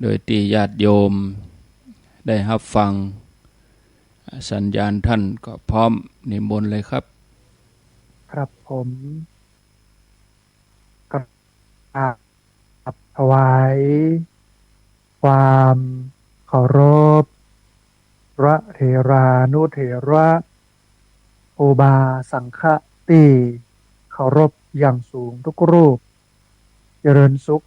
โดยที่ญาติโยมได้รับฟังสัญญาณท่านก็พร้อมนิมนต์เลยครับครับผมกราบถวายความเคารพพระเถรานุเถระครูบาสังฆที่เคารพอย่างสูงทุกรูปเจริญสุข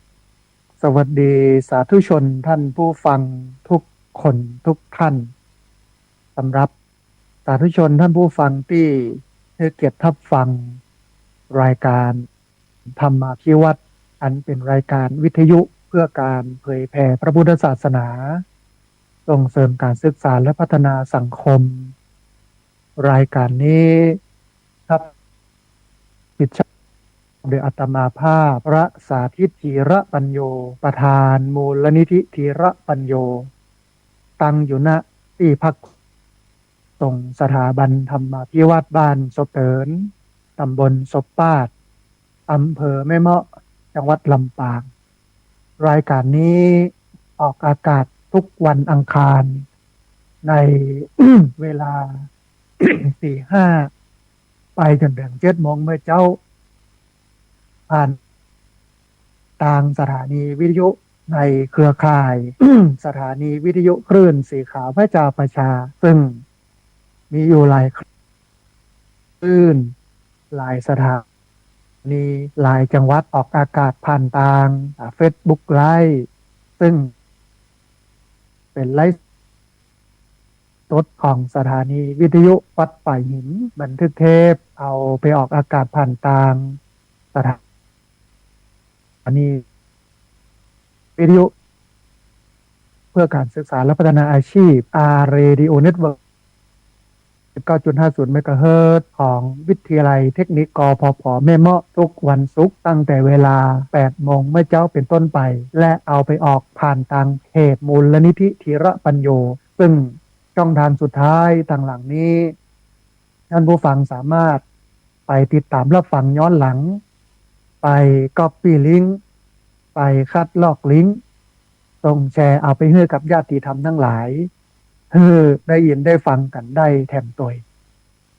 สวัสดีสาธุชนท่านผู้ฟังทุกคนทุกท่านสำหรับสาธุชนท่านผู้ฟังที่ให้เกียรติทับฟังรายการธรรมาภิวัตน์อันเป็นรายการวิทยุเพื่อการเผยแผ่พระพุทธศาสนาส่งเสริมการศึกษาและพัฒนาสังคมรายการนี้ครับปิดฉากโดยอาตมาภาพพระสาธิตธีระปัญโยประธานมูลนิธิธีระปัญโยตั้งอยู่ณที่พักตรงสถาบันธรรมาภิวัตน์บ้านศพเตินตำบลศพปาดอำเภอแม่เมาะจังหวัดลำปางรายการนี้ออกอากาศทุกวันอังคารใน เวลา 4-5ไปจนถึง7 โมงเมื่อเจ้าผ่านทางสถานีวิทยุในเครือข่าย สถานีวิทยุคลื่นสีขาวพระจาประชาซึ่งมีอยู่หลายคลื่นหลายสถานีหลายจังหวัดออกอากาศผ่านทางFacebook ไลฟ์ซึ่งเป็นไลฟ์สดของสถานีวิทยุวัดป่ายหินบันทึกเทปเอาไปออกอากาศผ่านทางสถานีวิทยุเพื่อการศึกษาและพัฒนาอาชีพ Radio Network 9.50 เมกะเฮิรตซ์ของวิทยาลัยเทคนิคกพพแม่เมาะทุกวันศุกร์ตั้งแต่เวลา 8 โมงเมื่อเจ้าเป็นต้นไปและเอาไปออกผ่านทางเพจมูลนิธิธีระปัญโยซึ่งช่องทางสุดท้ายทางหลังนี้ท่านผู้ฟังสามารถไปติดตามรับฟังย้อนหลังไปก๊อปปี้ลิงก์ไปคัดลอกลิงก์ส่งแชร์เอาไปให้กับญาติธรรมทั้งหลายได้ยินได้ฟังกันได้แถมตัว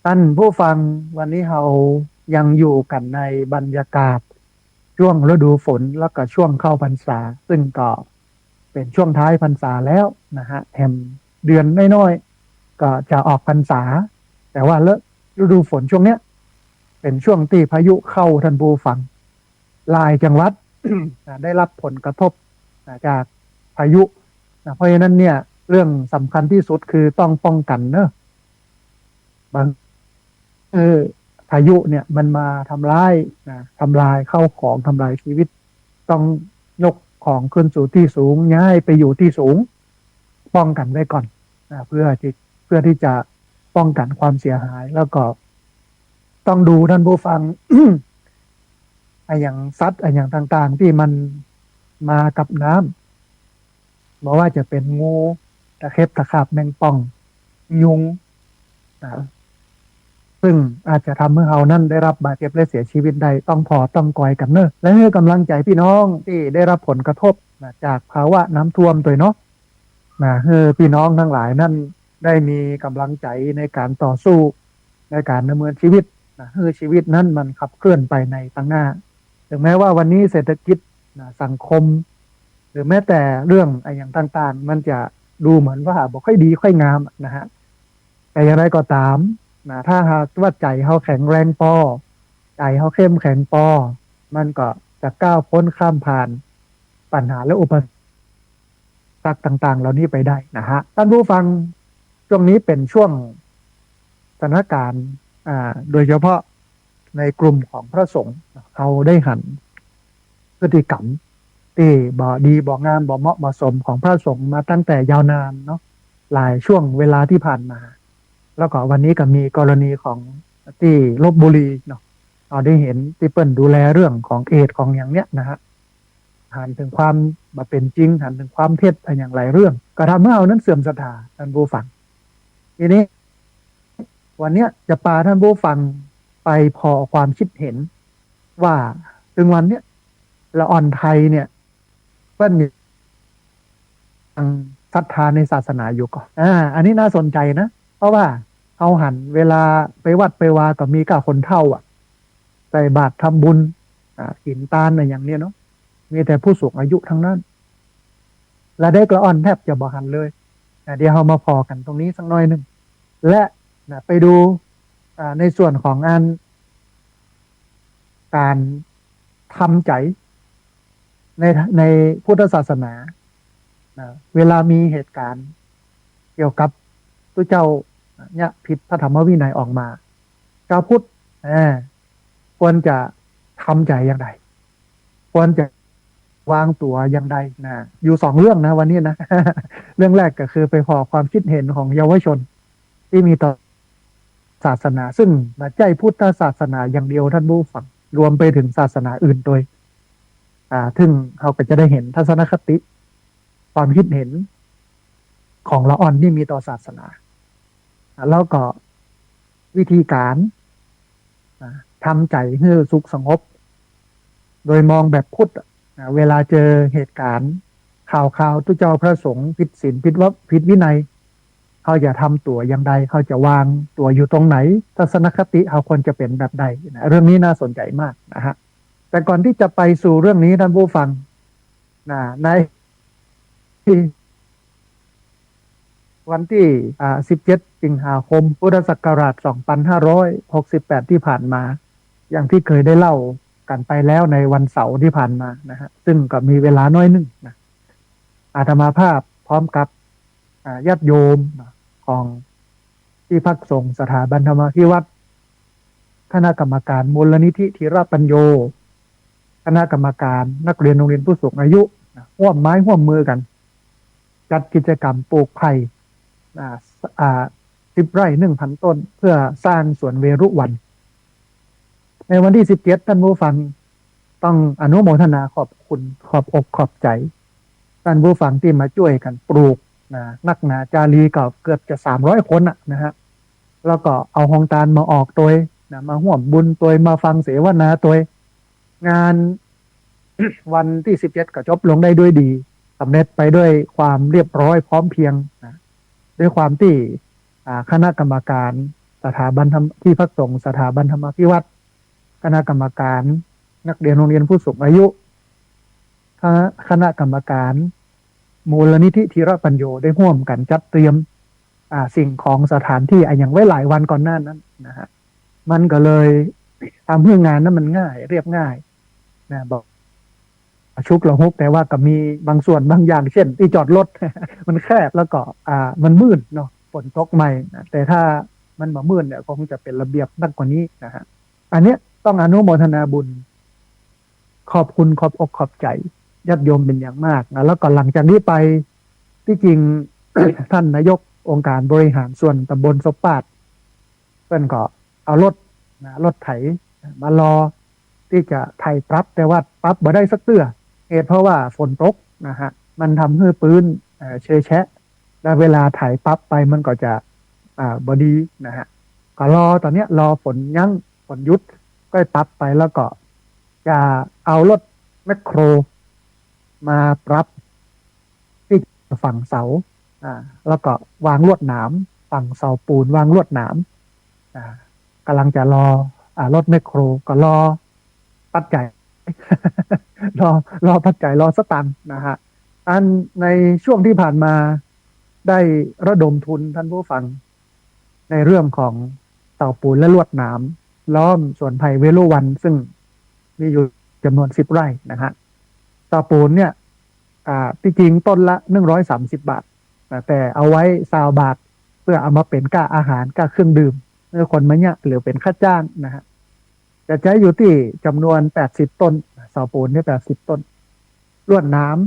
ท่านผู้ฟังวันนี้เรายังอยู่กันในบรรยากาศช่วงฤดูฝนแล้วก็ช่วงเข้าพรรษาซึ่งก็เป็นช่วงท้ายพรรษาแล้วนะฮะแถมเดือนน้อยๆก็จะออกพรรษาแต่ว่าฤดูฝนช่วงเนี้ยเป็นช่วงที่พายุเข้าท่านผู้ฟังหลายจังหวัด ได้รับผลกระทบจากพายุเพราะฉะนั้นเนี่ยเรื่องสำคัญที่สุดคือต้องป้องกันเนอะบางพายุเนี่ยมันมาทำลายเข้าของทำลายชีวิตต้องยกของขึ้นสู่ที่สูงย้ายไปอยู่ที่สูงป้องกันไว้ก่อนเพื่อที่จะป้องกันความเสียหายแล้วก็ต้องดูท่านผู้ฟัง ไอ้อย่างสัตว์ไอ้อย่างต่างๆที่มันมากับน้ำบอกว่าจะเป็นงูตะเข็บตะขาบแมงป่องยุงนะซึ่งอาจจะทำให้เรานั้นได้รับบาดเจ็บและเสียชีวิตได้ต้องกอยกันเนอะและให้กำลังใจพี่น้องที่ได้รับผลกระทบจากภาวะน้ำท่วมตัวเนาะให้พี่น้องทั้งหลายนั่นได้มีกำลังใจในการต่อสู้ในการดำเนินชีวิตให้ชีวิตนั้นมันขับเคลื่อนไปในข้างหน้าถึงแม้ว่าวันนี้เศรษฐกิจสังคมหรือแม้แต่เรื่องอะไรอย่างต่างๆมันจะดูเหมือนว่าบ่ค่อยดีค่อยงามนะฮะแต่อย่างไรก็ตามถ้าหากว่าใจเขาแข็งแรงพอใจเขาเข้มแข็งพอมันก็จะก้าวพ้นข้ามผ่านปัญหาและอุปสรรคต่างๆเหล่านี้ไปได้นะฮะท่านผู้ฟังช่วงนี้เป็นช่วงสถานการณ์โดยเฉพาะในกลุ่มของพระสงฆ์เขาได้หันพฤติกรรมที่บ่ดีบ่งามบ่เหมาะบ่สมของพระสงฆ์มาตั้งแต่ยาวนานเนาะหลายช่วงเวลาที่ผ่านมาแล้วก็วันนี้ก็มีกรณีของที่ลพบุรีเนาะเราได้เห็นที่เปิ้ลดูแลเรื่องของเอดของอย่างเนี้ยนะฮะหันถึงความมาเป็นจริงหันถึงความเท็จอะไรอย่างไรเรื่องก็ทำให้เรานั้นเสื่อมศรัทธาท่านผู้ฟังทีนี้วันนี้จะพาท่านผู้ฟังไปพอความคิดเห็นว่าถึงวันเนี้ยละอ่อนไทยเนี่ยเปิ้ล ยังศรัทธาในศาสนาอยู่ก่อนอันนี้น่าสนใจนะ เพราะว่าเอาหันเวลาไปวัดไปวาก็มีกับคนเฒ่าใส่บาตรทำบุญหินตาลอะไรอย่างเนี้ยเนาะมีแต่ผู้สูงอายุทั้งนั้นและเด็กละอ่อนแทบจะบ่หันเลยเดี๋ยวเรามาพอกันตรงนี้สักหน่อยหนึ่งและไปดูในส่วนของการทำใจในพุทธศาสนาเวลามีเหตุการณ์เกี่ยวกับตัวเจ้าเนี่ยผิดพระธรรมวินัยออกมาชาวพุทธควรจะทำใจอย่างไรควรจะวางตัวอย่างไรอยู่2 เรื่องนะวันนี้นะ เรื่องแรกก็คือไปขอความคิดเห็นของเยาวชนที่มีต่อศาสนาซึ่งมาใจพุทธศาสนาอย่างเดียวท่านผู้ฟังรวมไปถึงศาสนาอื่นโดยซึ่งเขาก็จะได้เห็นทัศนคติความคิดเห็นของละอ่อนที่มีต่อศาสนาแล้วก็วิธีการทำใจให้สุขสงบโดยมองแบบพุทธเวลาเจอเหตุการณ์ข่าวทุเจ้าพระสงฆ์ผิดศีลผิดวินัยเขาจะทำตัวอย่างใดเขาจะวางตัวอยู่ตรงไหนทัศนคติเขาควรจะเป็นแบบใดเรื่องนี้น่าสนใจมากนะฮะแต่ก่อนที่จะไปสู่เรื่องนี้ท่านผู้ฟังในวันที่17 สิงหาคมพุทธศักราช 2568 ที่ผ่านมาอย่างที่เคยได้เล่ากันไปแล้วในวันเสาร์ที่ผ่านมานะฮะซึ่งก็มีเวลาน้อยนึงนะอาตมาภาพพร้อมกับญาติโยมของที่พักสงฆ์สถาบันธรรมภิวัตรคณะกรรมการมูลนิธิธีรปัญโยคณะกรรมการนักเรียนโรงเรียนผู้สูงอายุร่วมไม้ร่วมมือกันจัดกิจกรรมปลูกไผ่10 ไร่ 1,000 ต้นเพื่อสร้างสวนเวรุวันในวันที่17ท่านผู้ฟังต้องอนุโมทนาขอบคุณขอบอกขอบใจท่านผู้ฟังที่มาช่วยกันปลูกนักหนาจารีก็เกือบจะ300 คนนะฮะแล้วก็เอาฮองตาลมาออกตัวมาห่วมบุญตัวมาฟังเสวนาตัวงาน วันที่17ก็จบลงได้ด้วยดีสำเร็จไปด้วยความเรียบร้อยพร้อมเพรียงด้วยความที่คณะกรรมการสถาบันที่พักสงฆ์สถาบันธรรมภิวัตรคณะกรรมการนักเรียนโรงเรียนผู้สูงอายุคณะกรรมการมูลนิธิธีรปัญโยได้ร่วมกันจัดเตรียมสิ่งของสถานที่อย่างไว้หลายวันก่อนหน้านั้นนะฮะมันก็เลยทำให้งานนั้นมันง่ายเรียบง่ายบอกชุกละฮุกแต่ว่าก็มีบางส่วนบางอย่างเช่นที่จอดรถ มันแคบแล้วก็มันมืดเนาะฝนตกใหม่แต่ถ้ามันบ่มืดเนี่ยคงจะเป็นระเบียบมากกว่านี้นะฮะอันนี้ต้องอนุโมทนาบุญขอบคุณขอบอกขอบใจญาติโยมเป็นอย่างมากนะแล้วก็หลังจากนี้ไปที่จริง ท่านนายกองค์การบริหารส่วนตำบลศพปาดเพื่อนก็เอารถไถมารอที่จะไถปรับแต่ว่าปรับบ่ได้สักเตื้อเหตุเพราะว่าฝนตกนะฮะมันทำให้ปืนเชยแชะแล้วเวลาไถปรับไปมันก็จะบดีนะฮะก็รอตอนนี้รอฝนยั้งฝนยุดก็ปรับไปแล้วก็จะเอารถแมคโครมาปรับที่ฝั่งเสาแล้วก็วางลวดหนามฝั่งเสาปูนวางลวดหนามกำลังจะรอรถแมคโครก็รอปัจจัย รอปัจจัยรอสตังค์นะฮะอันในช่วงที่ผ่านมาได้ระดมทุนท่านผู้ฟังในเรื่องของเสาปูนและลวดหนามล้อมสวนไผ่เวรุวันซึ่งมีอยู่จำนวน10 ไร่นะฮะเสาปูนเนี่ยที่จริงต้นละ130 บาทแต่เอาไว้20 บาทเพื่อเอามาเป็นค่าอาหารค่าเครื่องดื่มเมื่อคนมาเนี่ยหรือเป็นค่าจ้างนะฮะจะใช้อยู่ที่จำนวน80 ต้นเสาปูนเนี่ย80 ต้นลวดหนาม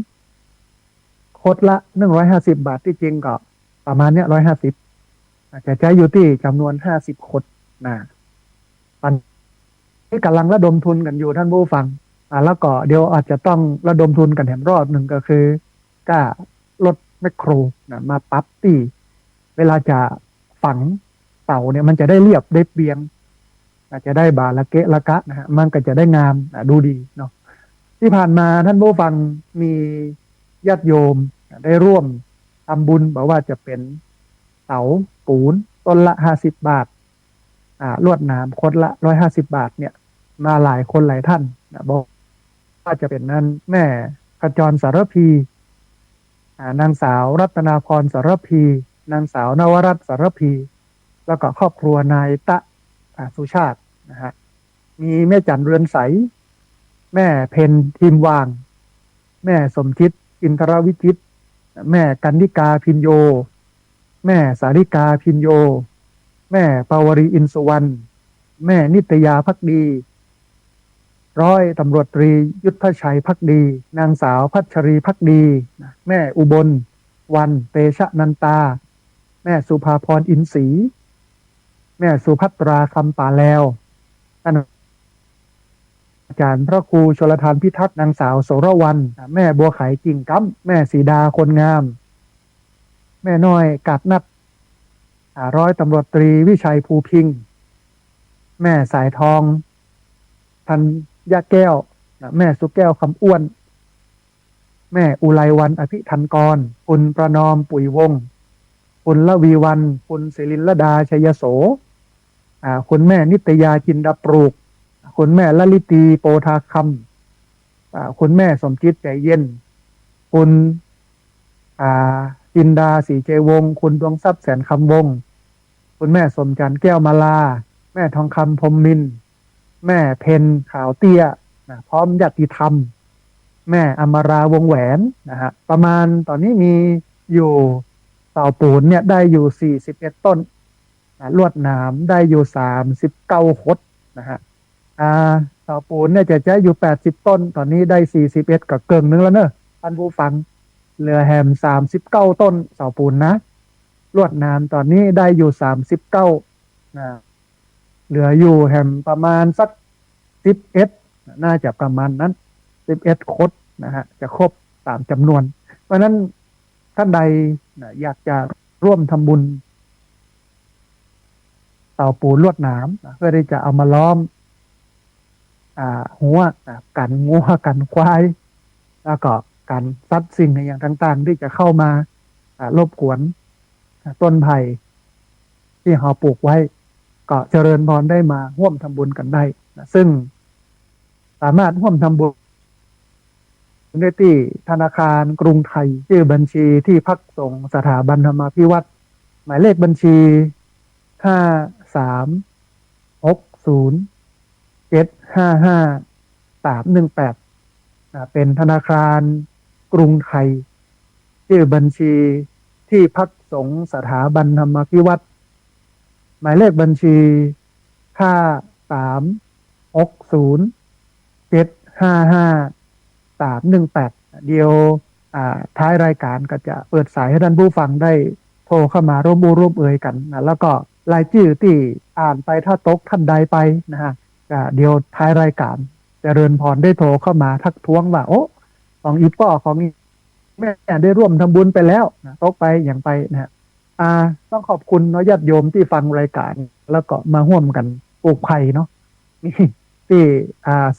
โคตรละ150 บาทที่จริงก็ประมาณเนี้ย150จะใช้อยู่ที่จำนวน50 คนปันที่กำลังระดมทุนกันอยู่ท่านผู้ฟังแล้วก็เดี๋ยวอาจจะต้องระดมทุนกันแถมรอบหนึ่งก็คือก็รถแมคโครมาปรับตีเวลาจะฝังเสาเนี่ยมันจะได้เรียบได้เปียงอาจจะได้บาละเกะละกะนะฮะมันก็จะได้งามดูดีเนาะที่ผ่านมาท่านผู้ฟังมีญาติโยม ได้ร่วมทำบุญบอกว่าจะเป็นเสาปูนต้นละ50 บาทลวดหนามคนละ150 บาทเนี่ยมาหลายคนหลายท่านบอกว่าจะเป็นนั้นแม่ขจรสารพีนางสาวรัตนาพรสารพีนางสาวนวรัตน์สารพีแล้วก็ครอบครัวนายตะสุชาตินะฮะมีแม่จันเรือนใสแม่เพนทีมวางแม่สมจิตอินทรวิจิตรแม่กันนิกาพินโยแม่สาริกาพินโยแม่ปาวรีอินสุวรรณแม่นิตยาภักดีร้อยตำรวจตรียุทธชัยภักดีนางสาวพัชรีภักดีแม่อุบลวันเตชะนันตาแม่สุภาพรอินศรีแม่สุภัตราคำป่าแล้วท่านอาจารย์พระครูชลทานพิทักษ์นางสาวโสรวรรณแม่บัวไขกิ่งกั๊มแม่สีดาคนงามแม่น้อยกาดนัดร้อยตำรวจตรีวิชัยภูพิงค์แม่สายทองทันยาแก้วแม่สุแก้วคำอ้วนแม่อุไลวันอภิทันกรคุณประนอมปุ๋ยวงศ์คุณละวีวันคุณศิรินลดาชัยโสคุณแม่นิตยาจินดาปลูกคุณแม่ละลิตีโปธาคำคุณแม่สมจิตใจเย็นคุณจินดาศรีเจวงศ์คุณดวงทรัพย์แสนคำวงศ์คุณแม่สมจันทร์แก้วมาลาแม่ทองคำพรหมมินทร์แม่เพนขาวเตี้ยพร้อมญาติธรรมแม่อมราวงแหวนนะฮะประมาณตอนนี้มีอยู่เสาปูนเนี่ยได้อยู่41ต้นลวดหนามได้อยู่39คดนะฮะเสาปูนเนี่ยจะใช้อยู่80ต้นตอนนี้ได้41กับเกินนึงแล้วเนอะท่านผู้ฟังเหลือแฮม39ต้นเสาปูนนะลวดหนามตอนนี้ได้อยู่39เหลืออยู่แฮมประมาณสัก11น่าจะประมาณนั้น11คดนะฮะจะครบตามจำนวนเพราะนั้นท่านใดอยากจะร่วมทำบุญเสาปูนลวดหนามเพื่อที่จะเอามาล้อมหัวกันงัวกันควายแล้วก็กันซัดสิ่งอย่างต่างๆที่จะเข้ามารบกวนต้นไผ่ที่เราปลูกไว้ก็เจริญพรได้มาร่วมทำบุญกันได้ซึ่งสามารถร่วมทำบุญได้ที่ธนาคารกรุงไทยชื่อบัญชีที่พักสงฆ์สถาบันธรรมาภิวัตรหมายเลขบัญชี53607555318เป็นธนาคารกรุงไทยชื่อบัญชีที่พักสงฆ์สถาบันธรรมาภิวัตรหมายเลขบัญชี53607555318เดียวท้ายรายการก็จะเปิดสายให้ท่านผู้ฟังได้โทรเข้ามาร่วมบูร่วมเอ่ยกันนะแล้วก็รายชื่อที่อ่านไปถ้าตกท่านใดไปนะฮะเดี๋ยวท้ายรายการเจริญพรได้โทรเข้ามาทักท้วงว่าโอ้ของอีป้อของแม่ได้ร่วมทำบุญไปแล้วนะตกไปอย่างไปนะฮะต้องขอบคุณเนาะญาติโยมที่ฟังรายการแล้วก็มาร่วมกันปลูกไผ่เนาะนี่ที่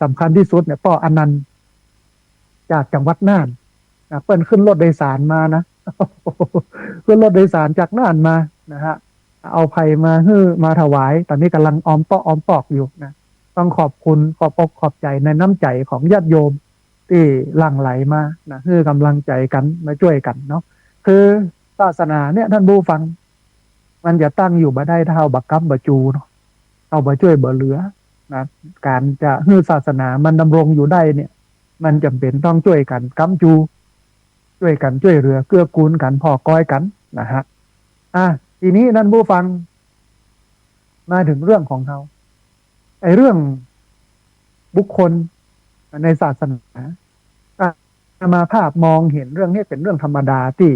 สำคัญที่สุดเนี่ยป้ออนันต์จากจังหวัดน่านเปิ้ลขึ้นรถโดยสารมานะ ขึ้นรถโดยสารจากน่านมานะฮะเอาไผ่มาถวายตอนนี้กำลังออมปอกอยู่นะต้องขอบคุณขอบใจในน้ำใจของญาติโยมที่หลั่งไหลมานะคือกำลังใจกันมาช่วยกันเนาะคือศาสนาเนี่ยท่านผู้ฟังมันจะตั้งอยู่บ่ได้เท่าบักกัมบจูเนาะเอาบ่ช่วยบ่เหลือนะการจะให้ศาสนามันดำรงอยู่ได้เนี่ยมันจำเป็นต้องช่วยกันกัมจูช่วยกันช่วยเหลือเกื้อกูลกันพอก้อยกันนะฮะทีนี้ท่านผู้ฟังมาถึงเรื่องของเขาไอ้เรื่องบุคคลในศาสนามาภาพมองเห็นเรื่องนี้เป็นเรื่องธรรมดาที่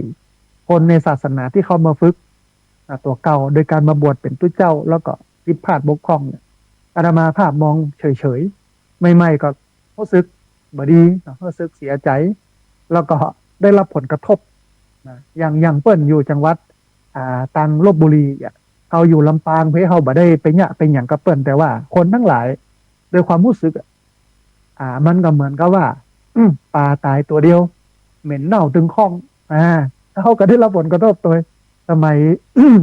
คนในศาสนาที่เขามาฝึกตัวเก่าโดยการมาบวชเป็นตุ้เจ้าแล้วก็ผิดพลาดบกพร่องเนี่ยอาตมาภาพมองเฉยๆไม่ก็รู้สึกบ่ดีรู้สึกเสียใจแล้วก็ได้รับผลกระทบอย่างเปิ้ลอยู่จังหวัดตังลพบุรีเขาอยู่ลำปางเพื่อเขาบ่ได้ไปเนี่ยเป็นอย่างกระเปิ้ลแต่ว่าคนทั้งหลายโดยความรู้สึกมันก็เหมือนกับว่าปลาตายตัวเดียวเหม็นเน่าถึงคลอง เขาก็ได้รับผลกระทบตัวสมัย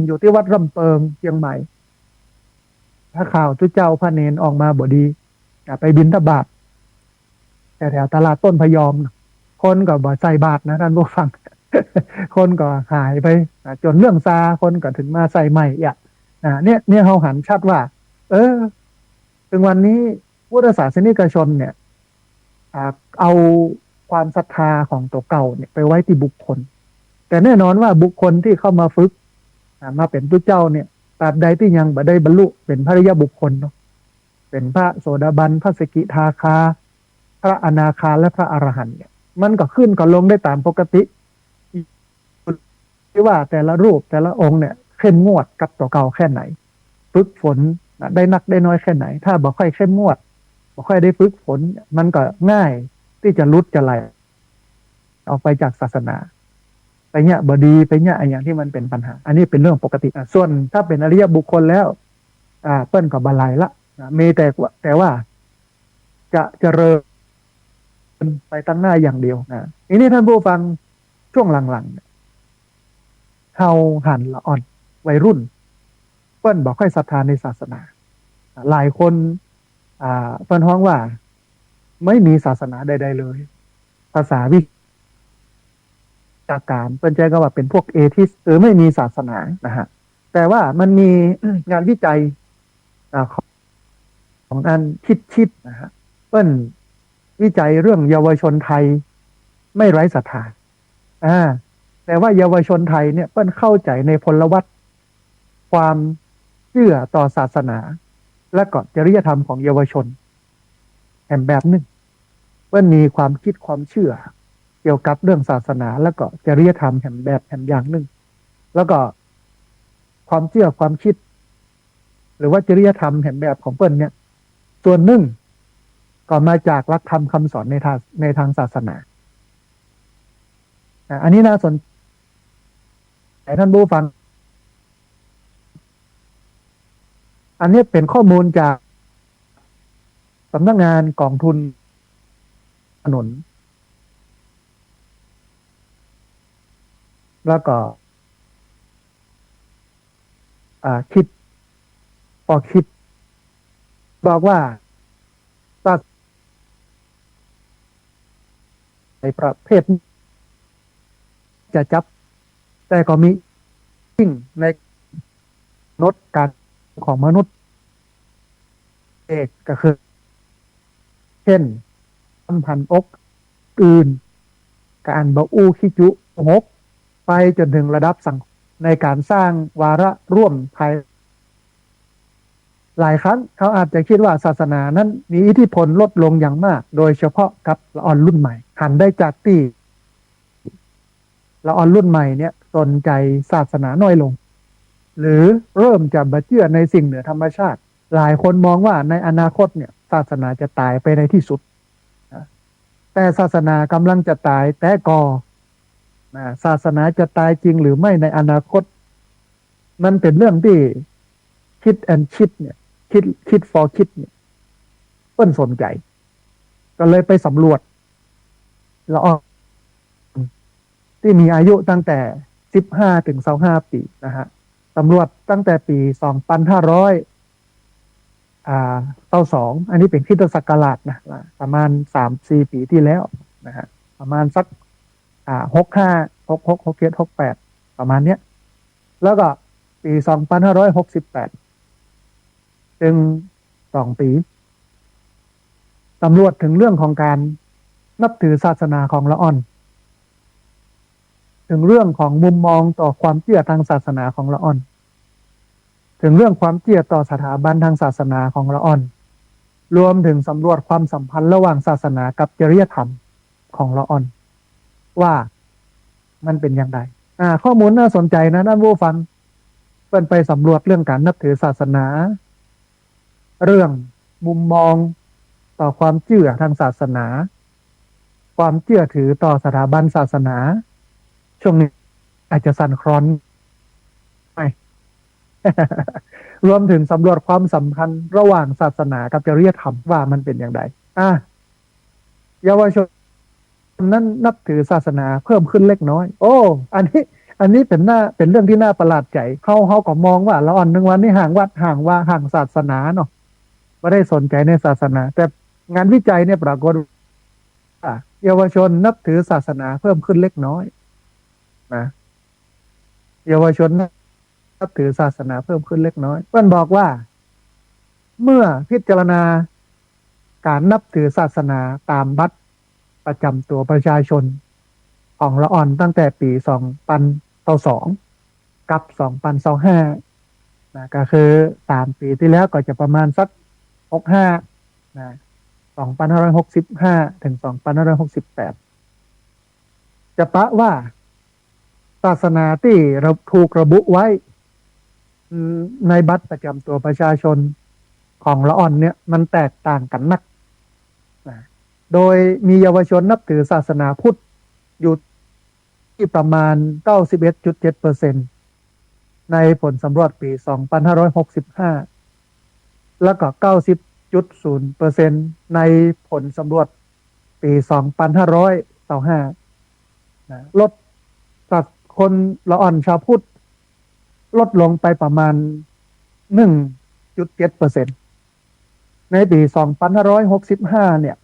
อยู่ที่วัดรำเปิงเชียงใหม่ถ้าข่าวทุเจ้าพระเนนออกมาบ่ดีไปบิณฑบาตแต่แถวตลาดต้นพยอมคนก็บ่ใส่บาตรนะท่านผู้ฟัง คนก็หายไปจนเรื่องซาคนก็ถึงมาใส่ใหม่เนี่ยเขาหันชัดว่า ถึงวันนี้พุทธศาสนิกชนเนี่ยเอาความศรัทธาของตัวเก่าเนี่ยไปไว้ที่บุคคล แต่แน่นอนว่าบุคคลที่เข้ามาฝึกมาเป็นพระเจ้าเนี่ยตราบใดที่ยังบ่ได้บรรลุเป็นพระอริยบุคคลเนาะเป็นพระโสดาบันพระสกิทาคาพระอนาคาและพระอรหันต์เนี่ยมันก็ขึ้นก็ลงได้ตามปกติที่ว่าแต่ละรูปแต่ละองค์เนี่ยเข้มงวดกับตัวเก่าแค่ไหนฝึกฝนได้นักได้น้อยแค่ไหนถ้าบ่ค่อยเข้มงวดบ่ค่อยได้ฝึกฝนมันก็ง่ายที่จะลุดจะไหลออกไปจากศาสนาไปเนี่ยบดีไปเนี่ยอย่างที่มันเป็นปัญหาอันนี้เป็นเรื่องปกติส่วนถ้าเป็นอริยบุคคลแล้วเปิ้นกับบาลายละมีแต่ว่าจะเจริญไปตั้งหน้าอย่างเดียวทีนี้ท่านผู้ฟังช่วงหลังๆเฮาหันละอ่อนวัยรุ่นเปิ้นบอกค่อยศรัทธาในศาสนาหลายคนเปิ้นฮ้องว่าไม่มีศาสนาใดๆเลยภาษาวิชาการเปิ้นใจก็ว่าเป็นพวกเอทิสหรือไม่มีศาสนานะฮะแต่ว่ามันมีงานวิจัยของอันคิดนะฮะเปิ้นวิจัยเรื่องเยาวชนไทยไม่ไร้ศรัทธาแต่ว่าเยาวชนไทยเนี่ยเปิ้นเข้าใจในพลวัตความเชื่อต่อศาสนาและก็จริยธรรมของเยาวชนแห่งแบบหนึ่งเปิ้นมีความคิดความเชื่อเกี่ยวกับเรื่องศาสนาแล้วก็จริยธรรมแห่งแบบแห่งอย่างหนึ่งแล้วก็ความเชื่อความคิดหรือว่าจริยธรรมแห่งแบบของเปิ้นเนี่ยส่วนหนึ่งก็มาจากหลักธรรมคำสอนในทางศาสนาอันนี้น่าสนใจท่านผู้ฟังอันนี้เป็นข้อมูลจากสำนักงานกองทุนถนนแล้วก็คิดพอคิดบอกว่าในประเภทจะจับแต่ก็มีสิ่งในนดการของมนุษย์เอกก็คือเช่นสัมพันธ์อกอื่นการบ่อู้ขี้จุงกไปจนถึงระดับสังคมในการสร้างวาระร่วมภายหลายครั้งเขาอาจจะคิดว่าศาสนานั้นมีอิทธิพลลดลงอย่างมากโดยเฉพาะกับละอ่อนรุ่นใหม่หันได้จากที่ละอ่อนรุ่นใหม่เนี่ยสนใจศาสนาน้อยลงหรือเริ่มจะบ่เชื่อในสิ่งเหนือธรรมชาติหลายคนมองว่าในอนาคตเนี่ยศาสนาจะตายไปในที่สุดแต่ศาสนากำลังจะตายแต่ศาสนาจะตายจริงหรือไม่ในอนาคตมันเป็นเรื่องที่คิดเนี่ยคิด for คิดเนี่ยเปิ้นสนใจก็เลยไปสำรวจละอ่อนที่มีอายุตั้งแต่15ถึง25ปีนะฮะสำรวจตั้งแต่ปี2522อันนี้เป็นคริสตศักราชนะประมาณ 3-4 ปีที่แล้วนะฮะประมาณสัก65 66 67 68ประมาณเนี้ยแล้วก็ปี2568ถึง2 ปีสำรวจถึงเรื่องของการนับถือศาสนาของละอ่อนถึงเรื่องของมุมมองต่อความเชื่อทางศาสนาของละอ่อนถึงเรื่องความเชื่อต่อสถาบันทางศาสนาของละอ่อนรวมถึงสำรวจความสัมพันธ์ระหว่างศาสนากับจริยธรรมของละอ่อนว่ามันเป็นอย่างไรข้อมูลน่าสนใจนะท่านผู้ฟังเพิ่นไปสำรวจเรื่องการนับถือศาสนาเรื่องมุมมองต่อความเชื่อทางศาสนาความเชื่อถือต่อสถาบันศาสนาช่วงนี้อาจจะสั่นคลอนไม่ รวมถึงสำรวจความสัมพันธ์ระหว่างศาสนากับจริยธรรมว่ามันเป็นอย่างไรเยาวชน นั้นนับถือศาสนาเพิ่มขึ้นเล็กน้อยโอ้อันนี้เป็นเรื่องที่น่าประหลาดใจเขาก็มองว่าละอ่อนหนึ่งวันนี่ห่างวัดห่างว่าห่างศาสนาเนาะไม่ได้สนใจในศาสนาแต่งานวิจัยเนี่ยปรากฏว่าเยาวชนนับถือศาสนาเพิ่มขึ้นเล็กน้อยนะเยาวชนนับถือศาสนาเพิ่มขึ้นเล็กน้อยเพื่อนบอกว่าเมื่อพิจารณาการนับถือศาสนาตามบัตรประจำตัวประชาชนของละอ่อนตั้งแต่ปี2022กับ2025นะก็คือ3 ปีที่แล้วก็จะประมาณสัก65นะ2565ถึง2568จะปะว่าศาสนาที่เราถูกระบุไว้ในบัตรประจำตัวประชาชนของละอ่อนเนี่ยมันแตกต่างกันนักนะโดยมีเยาวชนนับถือศาสนาพุทธอยู่ที่ประมาณ 91.7% ในผลสำรวจปี 2565 แล้วก็ 90.0% ในผลสำรวจปี 2525ลดสัดคนละอ่อนชาวพุทธลดลงไปประมาณ 1.7% ในปี 2565 เนี่ย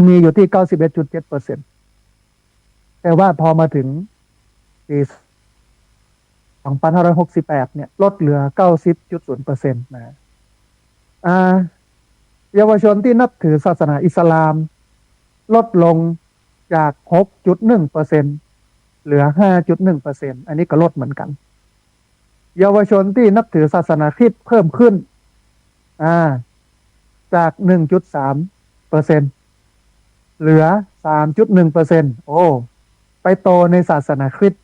มีอยู่ที่ 91.7% แต่ว่าพอมาถึงปี2568 เนี่ยลดเหลือ 90.0% นะเยาวชนที่นับถือศาสนาอิสลามลดลงจาก 6.1% เหลือ 5.1% อันนี้ก็ลดเหมือนกันเยาวชนที่นับถือศาสนาคริสต์เพิ่มขึ้นจาก 1.3% เหลือ 3.1% โอ้ไปโตในศาสนาคริสต์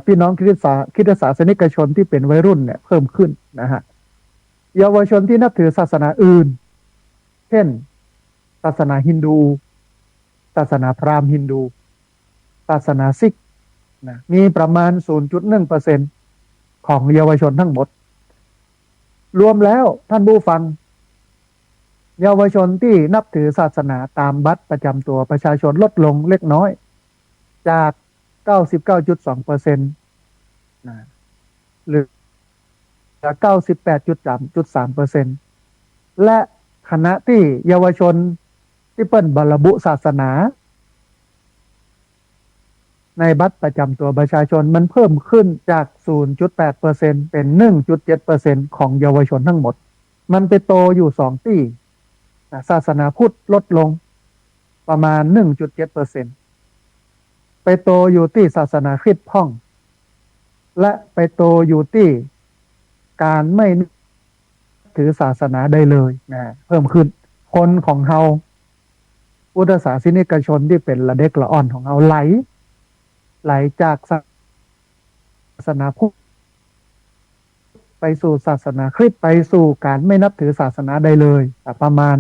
พี่น้องคริสตศาสนิกชนที่เป็นวัยรุ่นเนี่ยเพิ่มขึ้นนะฮะเยาวชนที่นับถือศาสนาอื่นเช่นศาสนาฮินดูศาสนาพราหมณ์ฮินดูศาสนาซิกนะมีประมาณ 0.1% ของเยาวชนทั้งหมดรวมแล้วท่านผู้ฟังเยาวชนที่นับถือศาสนาตามบัตรประจำตัวประชาชนลดลงเล็กน้อยจาก 99.2% นะหรือ 98.3% และคณะที่เยาวชนที่เปิ้นบระบุศาสนาในบัตรประจำตัวประชาชนมันเพิ่มขึ้นจาก 0.8% เป็น 1.7% ของเยาวชนทั้งหมดมันไปโตอยู่2ที่ศาสนาพุทธลดลงประมาณ 1.7% ไปโตอยู่ที่ศาสนาคริสต์พ่องและไปโตอยู่ที่การไม่ถือศาสนาใดเลยนะเพิ่มขึ้นคนของเฮาพุทธศาสนิกชนที่เป็นละเด็กละอ่อนของเฮาไหลจากศาสนาพุทธไปสู่ศาสนาคริสต์ไปสู่การไม่นับถือศาสนาใดเลยประมาณ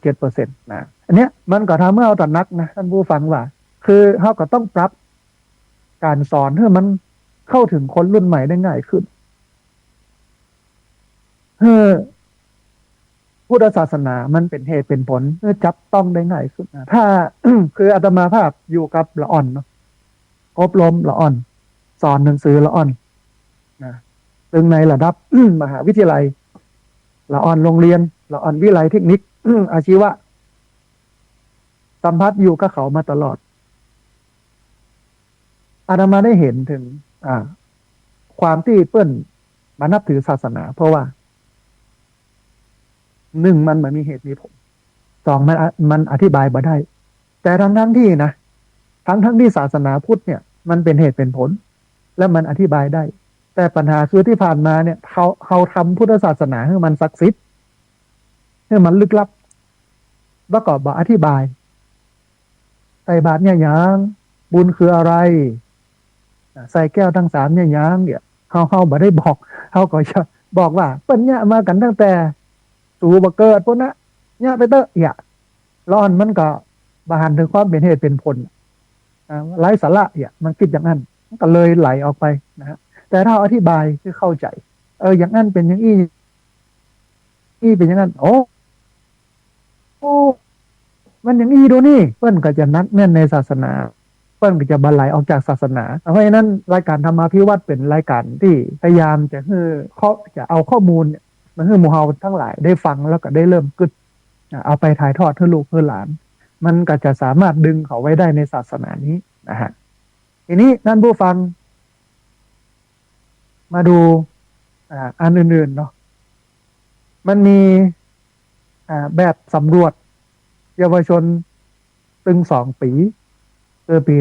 1.7% นะอันเนี้ยมันก็ทำให้เราตระหนักนะท่านผู้ฟังว่าคือเฮาก็ต้องปรับการสอนให้มันเข้าถึงคนรุ่นใหม่ได้ง่ายขึ้นพุทธศาสนามันเป็นเหตุเป็นผลจับต้องได้ง่ายขึ้นนะถ้า คืออาตมาภาพอยู่กับละอ่อนเนาะอบรมละอ่อนสอนหนังสือละอ่อนนะซึ่งในระดับ มหาวิทยาลัยละอ่อนโรงเรียนละอ่อนวิไลเทคนิค อาชีวะสัมผัสอยู่กับเขามาตลอดอาตมาได้เห็นถึงความที่เปิ้นมานับถือศาสนาเพราะว่า1มันมีเหตุมีผล2มันอธิบายบ่ได้แต่ทั้งที่นะทั้งที่ศาสนาพุทธเนี่ยมันเป็นเหตุเป็นผลและมันอธิบายได้แต่ปัญหาคือที่ผ่านมาเนี่ยเขาทำพุทธศาสนาให้มันศักดิ์สิทธิ์ให้มันลึกลับแล้วก็บอกอธิบายใส่บาตรเนี่ยยังบุญคืออะไรใส่แก้วทั้ง3เนี่ยยังเนี่ยเขาบ่ได้บอกเขาก็จะบอกว่าเปิ้นเนี่ยมากันตั้งแต่สู่บ่เกิดพวกนะเนี่ยไปเตอะอย่าร้อนมันก็บานถึงความเป็นเหตุเป็นผลไร้สาระเนี่ยมันคิดอย่างนั้นมันก็เลยไหลออกไปนะฮะแต่ถ้าอธิบายคือเข้าใจอย่างนั้นเป็นอย่างอี้เป็นอย่างนั้นโอ้ มันอย่างนี้ดูนี่เปิ้นก็จะนักแน่นในศาสนาเปิ้นก็จะบันไลออกจากศาสนาเพราะฉะนั้นรายการธรรมาภิวัตน์เป็นรายการที่พยายามจะจะเอาข้อมูลเนี่ยมาให้หมู่เฮาทั้งหลายได้ฟังแล้วก็ได้เริ่มกึศเอาไปถ่ายทอดให้ลูกให้หลานมันก็จะสามารถดึงเขาไว้ได้ในศาสนานี้นะฮะทีนี้ท่านผู้ฟังมาดูอันอื่นๆเนาะมันมีแบบสำรวจเยาวชนตึง2 ปีคือปี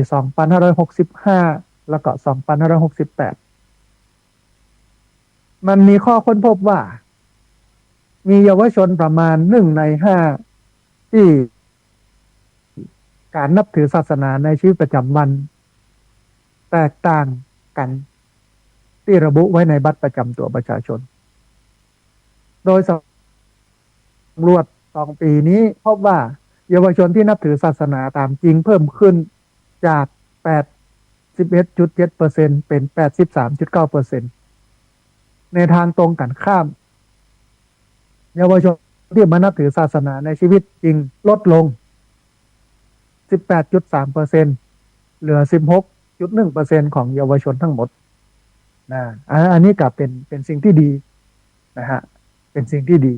2565แล้วก็2568มันมีข้อค้นพบว่ามีเยาวชนประมาณ1 ใน 5ที่การนับถือศาสนาในชีวิตประจำวันแตกต่างกันที่ระบุไว้ในบัตรประจำตัวประชาชนโดยสำรวจ2 ปีนี้พบว่าเยาวชนที่นับถือศาสนาตามจริงเพิ่มขึ้นจาก81.7%เป็น 83.9% ในทางตรงกันข้ามเยาวชนที่มานับถือศาสนาในชีวิตจริงลดลง 18.3% เหลือ 16.1% ของเยาวชนทั้งหมดนะอันนี้ก็เป็นสิ่งที่ดีนะฮะเป็นสิ่งที่ดี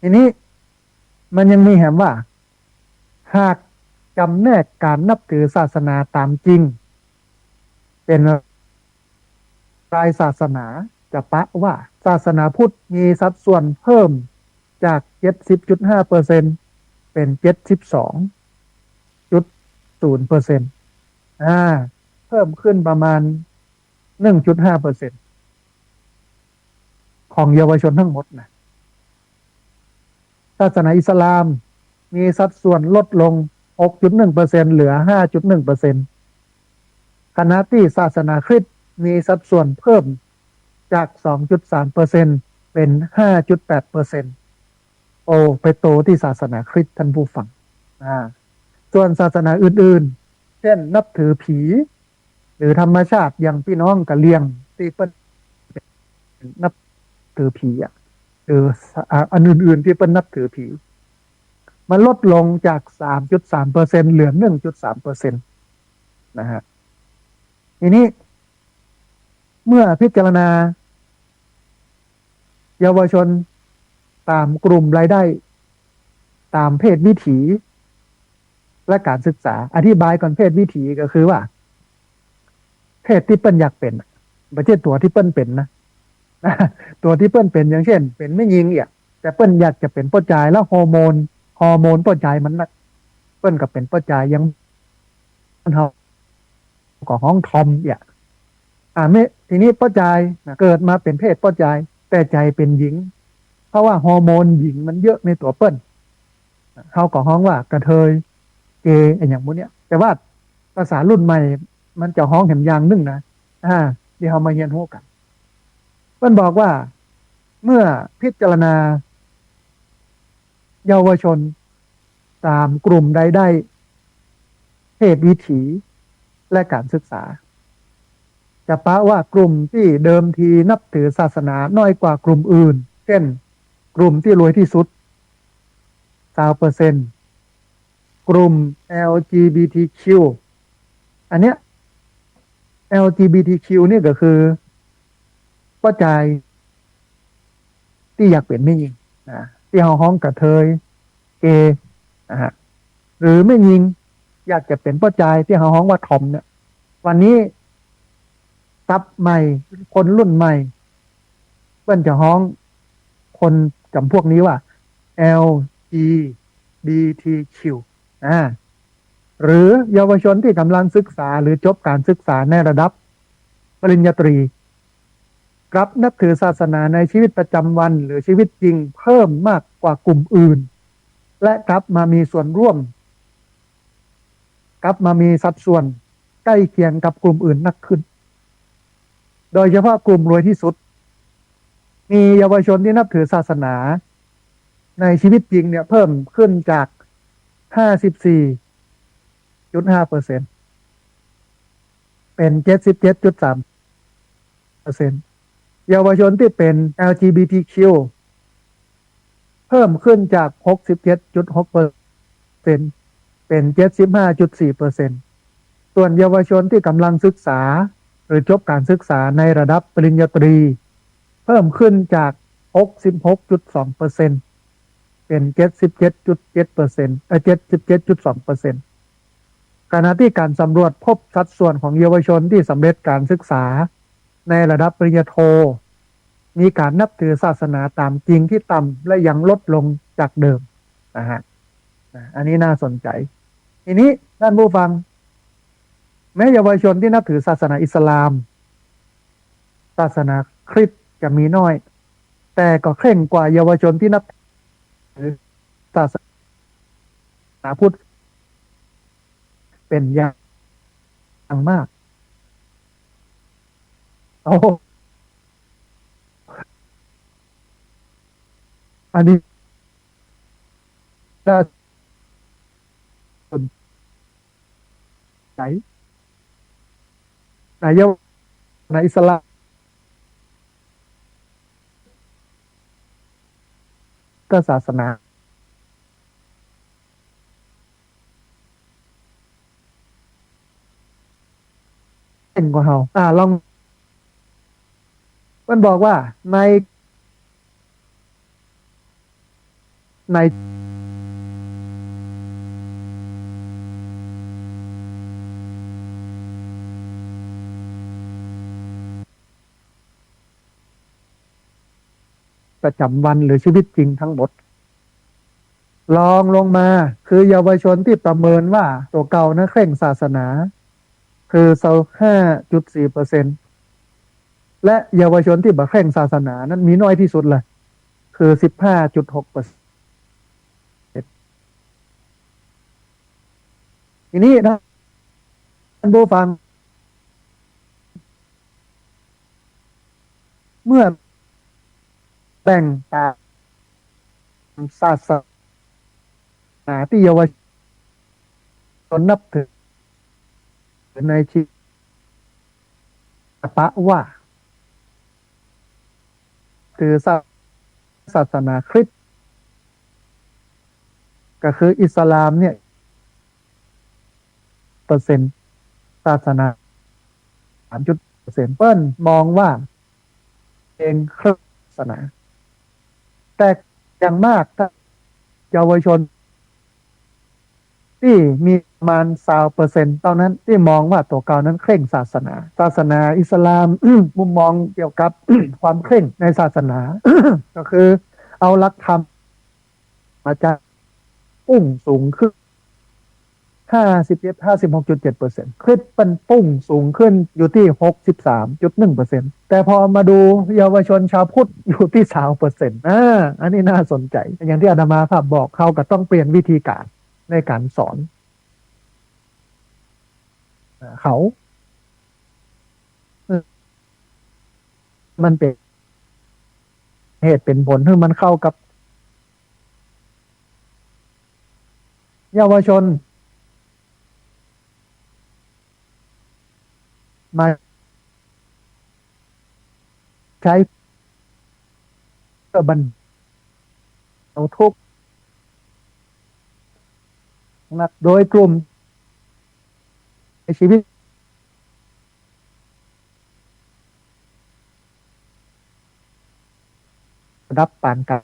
ทีนี้มันยังมีแหมว่าหากจำแนกการนับถือศาสนาตามจริงเป็นรายศาสนาจะปะว่าศาสนาพุทธมีสัดส่วนเพิ่มจาก 70.5% เป็น 72.0%เพิ่มขึ้นประมาณ 1.5% ของเยาวชนทั้งหมดนะศาสนาอิสลามมีสัดส่วนลดลง 6.1% เหลือ 5.1% ขณะที่ศาสนาคริสต์มีสัดส่วนเพิ่มจาก 2.3% เป็น 5.8% ไปโตที่ศาสนาคริสต์ท่านผู้ฟังส่วนศาสนาอื่นๆเช่นนับถือผีหรือธรรมชาติอย่างพี่น้องกะเหรี่ยงที่เปิ้นนับถือผีหรืออันอื่นๆที่เปิ้นนับถือผีมันลดลงจาก 3.3% เหลือ 1.3% นะฮะทีนี้เมื่อพิจารณาเยาวชนตามกลุ่มรายได้ตามเพศวิถีและการศึกษาอธิบายก่อนเพศวิถีก็คือว่าเพศที่เปิ้นอยากเป็นไม่ใช่ตัวที่เปิ้นเป็นนะตัวที่เปิ้นเป็นอย่างเช่นเป็นไม่ยิงแต่เปิ้นอยากจะเป็นป้อจายแล้วฮอร์โมนป้อจายมันนักเปิ้นก็เป็นป้อจายยังเฮาก็ห้องทอมไม่ทีนี้ป้อจายเกิดมาเป็นเพศป้อจายแต่ใจเป็นหญิงเพราะว่าฮอร์โมนหญิงมันเยอะในตัวเปิ้นเขาก็ห้องว่ากระเทยเกย์อย่างพวกนี้แต่ว่าภาษารุ่นใหม่มันจะห้องแหมอย่างนึงนะที่เขามาเรียนรู้กันเปิ้นบอกว่าเมื่อพิจารณาเยาวชนตามกลุ่มใดได้เพศวิถีและการศึกษาจะปะว่ากลุ่มที่เดิมทีนับถือศาสนาน้อยกว่ากลุ่มอื่นเช่นกลุ่มที่รวยที่สุด 20% กลุ่ม LGBTQ อันเนี้ย LGBTQ นี่ก็คือป้าใจที่อยากเป็นไม่ยิงที่ห้องกระเทยเกย์หรือไม่ยิงอยากจะเป็นป้าใจที่ห้องว่าทอมเนี่ยวันนี้ซับใหม่คนรุ่นใหม่เปิ้นจะห้องคนจำพวกนี้ว่า LGBTQ หรือเยาวชนที่กำลังศึกษาหรือจบการศึกษาในระดับปริญญาตรีกลับนับถือศาสนาในชีวิตประจำวันหรือชีวิตจริงเพิ่มมากกว่ากลุ่มอื่นและกลับมามีส่วนร่วมกลับมามีสัดส่วนใกล้เคียงกับกลุ่มอื่นนักขึ้นโดยเฉพาะกลุ่มรวยที่สุดมีเยาวชนที่นับถือศาสนาในชีวิตจริงเนี่ยเพิ่มขึ้นจาก 54.5% เป็น 77.3% เยาวชนที่เป็น LGBTQ เพิ่มขึ้นจาก 67.6% เป็น 75.4%ส่วนเยาวชนที่กำลังศึกษาหรือจบการศึกษาในระดับปริญญาตรีเพิ่มขึ้นจาก 66.2%เป็น 77.7%77.2%ขณะที่การสำรวจพบสัดส่วนของเยาวชนที่สำเร็จการศึกษาในระดับปริญญาโทมีการนับถือศาสนาตามจริงที่ต่ำและยังลดลงจากเดิมนะฮะอันนี้น่าสนใจทีนี้ท่านผู้ฟังแม้เยาวชนที่นับถือศาสนาอิสลามศาสนาคริสต์จะมีน้อยแต่ก็เคร่งกว่าเยาวชนที่นับถือศาสนาพุทธเป็นอย่างมากโอ้อันนี้น่าสนใจในอิสลามก็ศาสนาเก่งกว่าเราลองมันบอกว่าในประจำวันหรือชีวิตจริงทั้งหมดลองลงมาคือเยาวชนที่ประเมินว่าตัวเก่านะเคร่งศาสนาคือ5.4%และเยาวชนที่บ่เคร่งศาสนานั้นมีน้อยที่สุดเลยคือ15.6%ทีนี้นะท่านผู้ฟังเมื่อแบ่งตามศาสนาที่เยาวชนนับถือในชีปะว่าคือศาสนาคริสต์ก็คืออิสลามเนี่ย%ศาสนา3%เปิ้ลมองว่าเองคริสต์ศาสนาแต่อย่างมากถ้าเยาวชนที่มีประมาณ20%เท่านั้นที่มองว่าตัวเก่านั้นเคร่งศาสนาอิสลาม มุมมองเกี่ยวกับ ความเคร่งในศาสนา ก็คือเอาหลักธรรมมาจากพุ่งสูงขึ้น56.7%คริสต์เป็นพุ่งสูงขึ้นอยู่ที่ 63.1% แต่พอมาดูเยาวชนชาวพุทธอยู่ที่3%อันนี้น่าสนใจอย่างที่อาตมาภาพบอกเขาก็ต้องเปลี่ยนวิธีการในการสอนเขามันเป็นเหตุเป็นผลที่มันเข้ากับเยาวชนมาใช้เพื่อบรรเทาทุกข์นะโดยกลุ่มในชีวิตระดับปานกลาง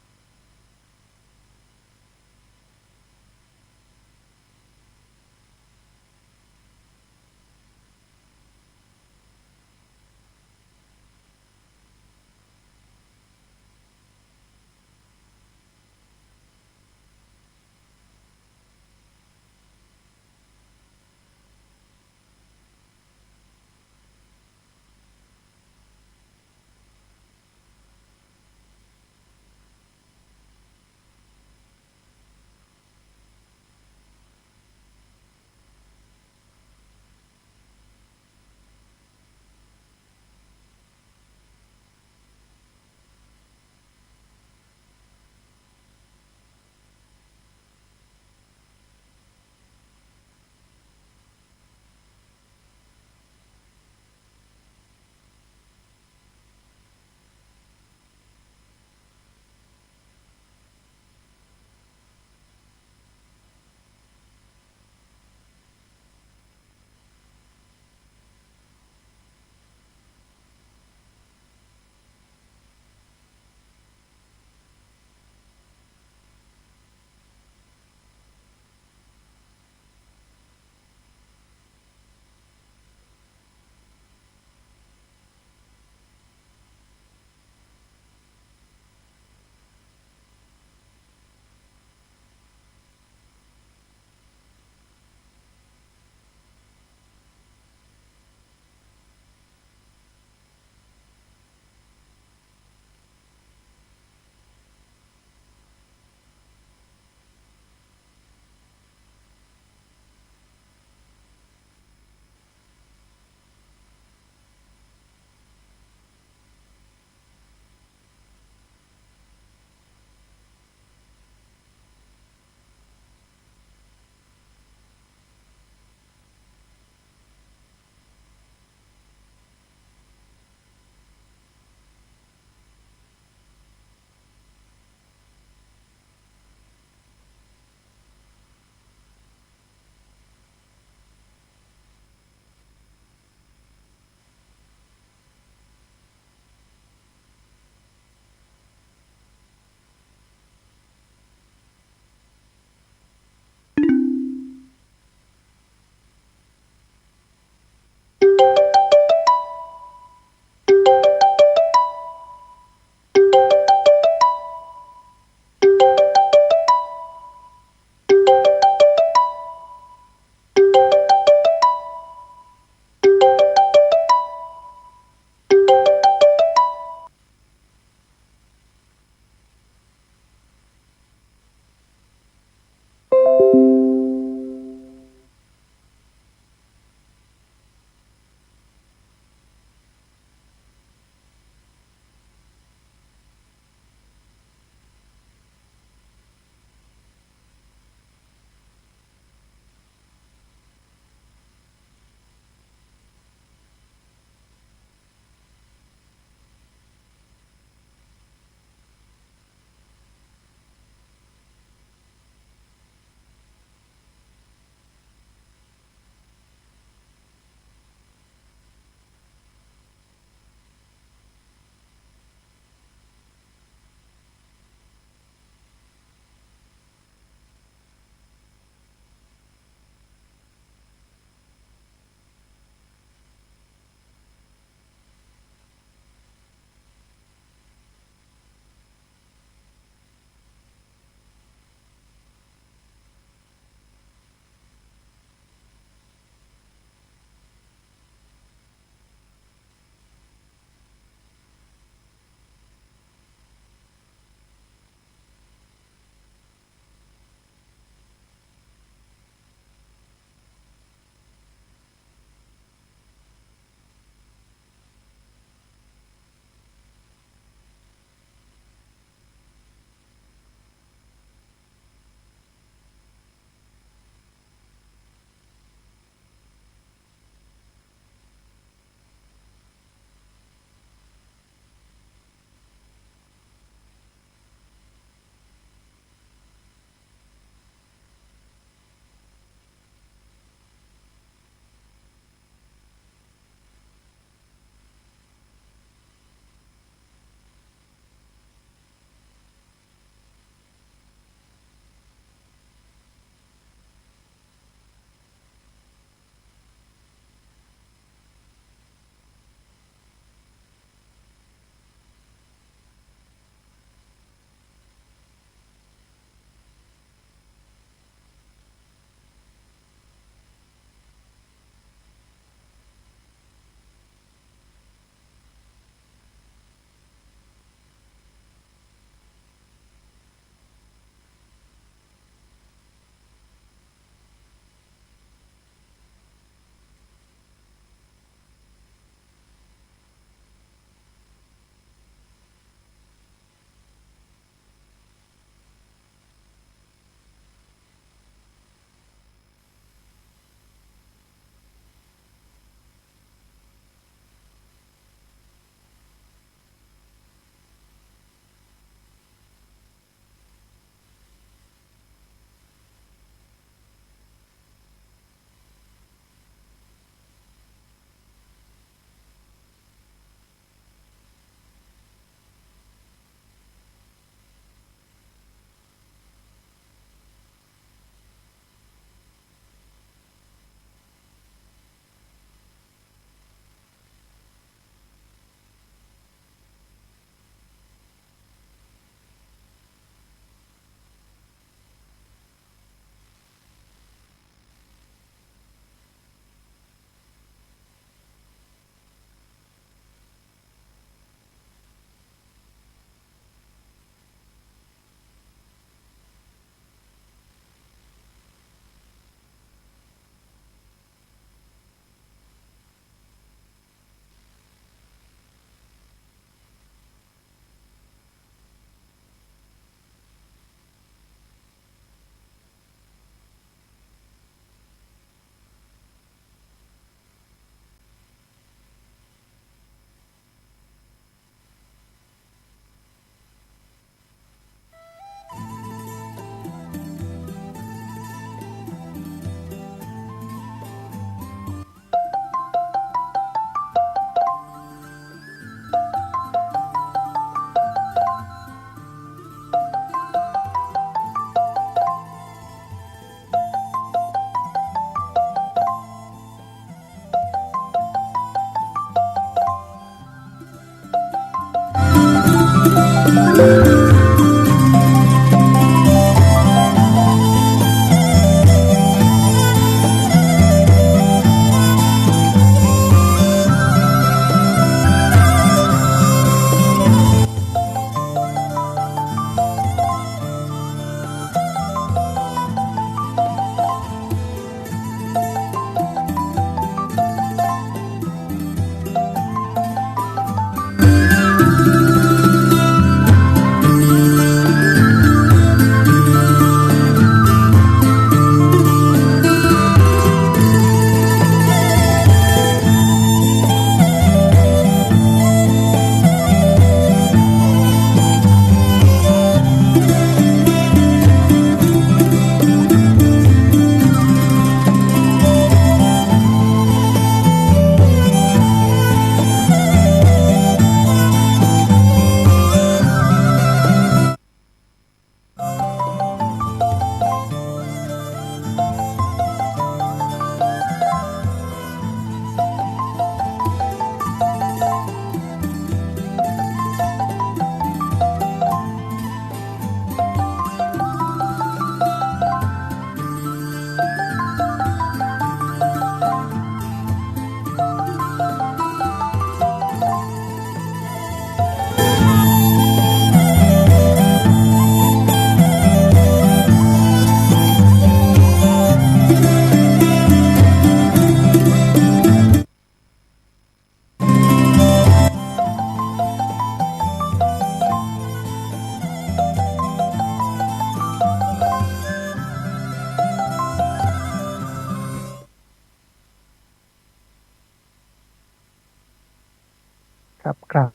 ครับครับ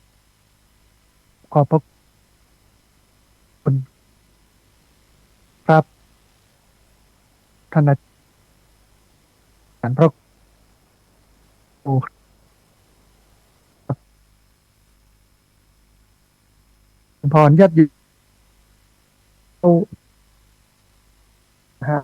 ขอบพระคุณครับท่านอาจารย์พระครูพรญาติโยมนะฮะ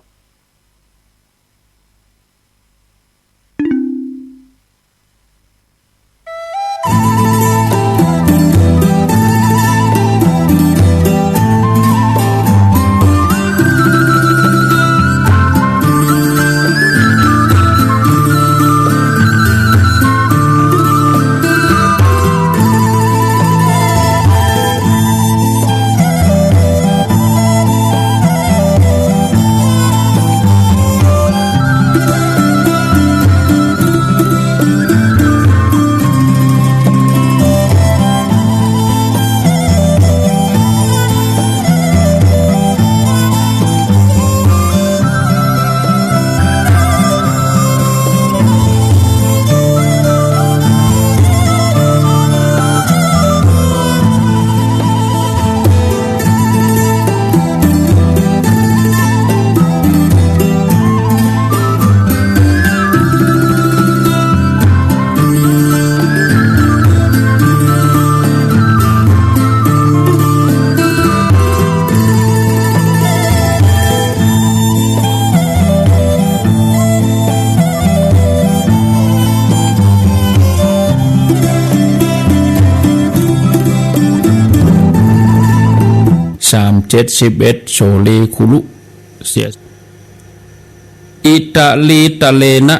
371โชเลคุลุเสียอิตาลีตะเลนะ